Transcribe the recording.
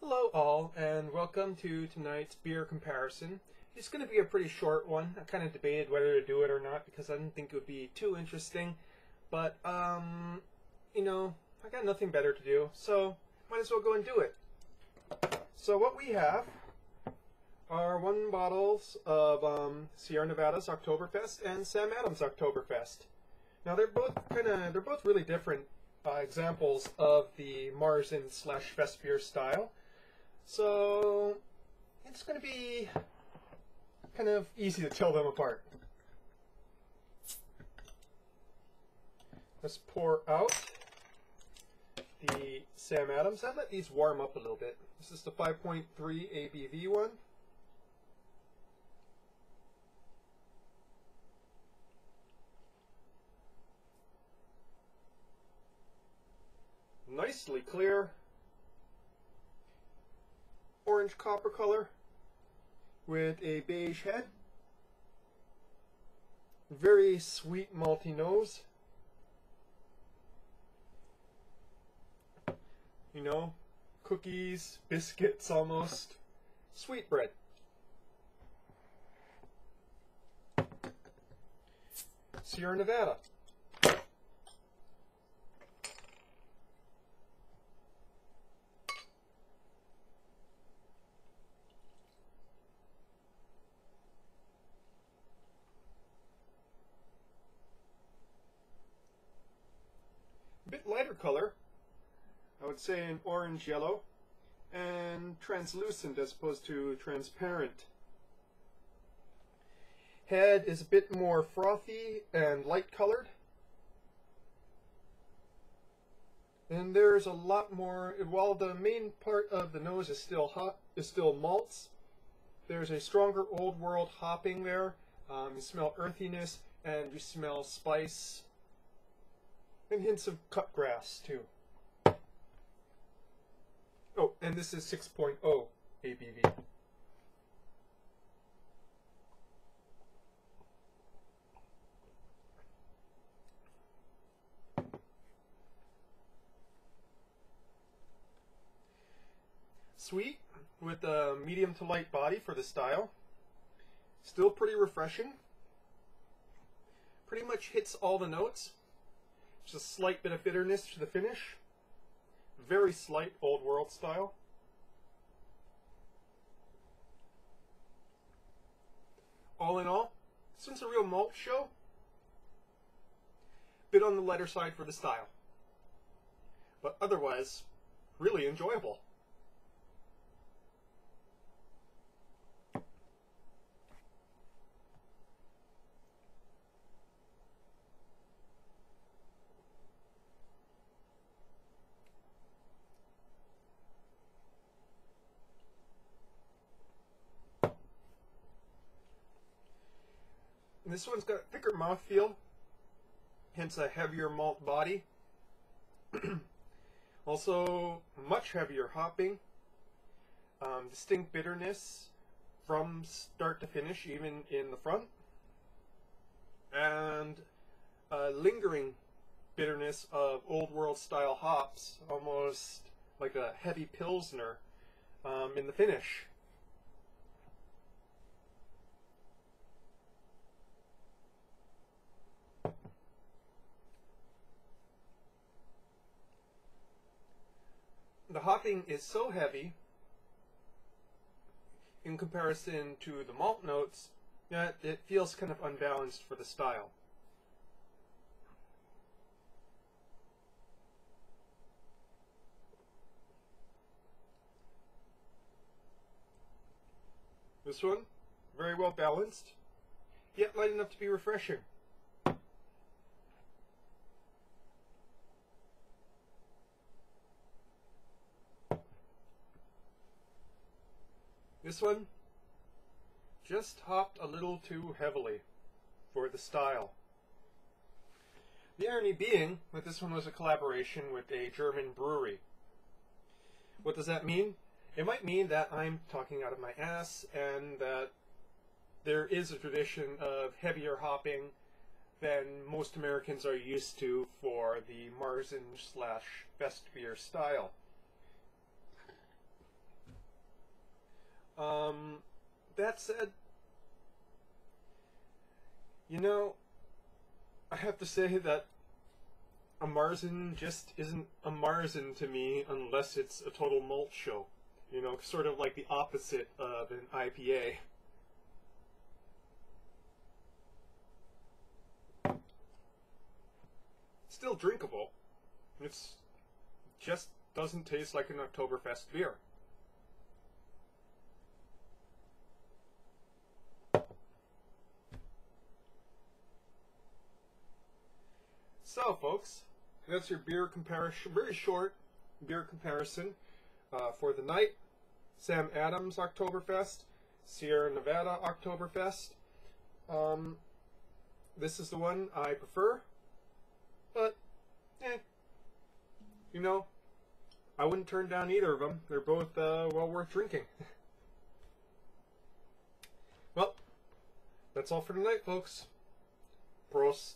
Hello all, and welcome to tonight's beer comparison. It's going to be a pretty short one. I kind of debated whether to do it or not because I didn't think it would be too interesting. But, I got nothing better to do, so might as well go and do it. So what we have are 1 bottles of Sierra Nevada's Oktoberfest and Sam Adams Oktoberfest. Now they're both really different examples of the Marzen/Fest beer style. So it's going to be kind of easy to tell them apart. Let's pour out the Sam Adams. I'll let these warm up a little bit. This is the 5.3 ABV one. Nicely clear. Orange copper color with a beige head. Very sweet malty nose. You know, cookies, biscuits almost. Sweet bread. Sierra Nevada. Bit lighter color, I would say an orange yellow, and translucent as opposed to transparent. Head is a bit more frothy and light colored, and there's a lot more. While the main part of the nose is still malts, there's a stronger old world hopping there. You smell earthiness and you smell spice. And hints of cut grass, too. Oh, and this is 6.0 ABV. Sweet, with a medium to light body for the style. Still pretty refreshing. Pretty much hits all the notes. Just a slight bit of bitterness to the finish. Very slight old world style. All in all, this one's a real malt show. Bit on the lighter side for the style. But otherwise, really enjoyable. And this one's got a thicker mouthfeel, hence a heavier malt body. Also, much heavier hopping, distinct bitterness from start to finish, even in the front, and lingering bitterness of old world style hops, almost like a heavy pilsner in the finish. The hopping is so heavy in comparison to the malt notes that it feels kind of unbalanced for the style. This one, very well balanced, yet light enough to be refreshing. This one just hopped a little too heavily for the style. The irony being that this one was a collaboration with a German brewery. What does that mean? It might mean that I'm talking out of my ass and that there is a tradition of heavier hopping than most Americans are used to for the Marzen/Fest beer style. that said, you know, I have to say that a Marzen just isn't a Marzen to me unless it's a total malt show. You know, sort of like the opposite of an IPA. Still drinkable. It's just doesn't taste like an Oktoberfest beer. So, folks, that's your beer comparison. Very short beer comparison for the night. Sam Adams Oktoberfest, Sierra Nevada Oktoberfest. This is the one I prefer, but you know, I wouldn't turn down either of them. They're both well worth drinking. Well, that's all for tonight, folks. Prost.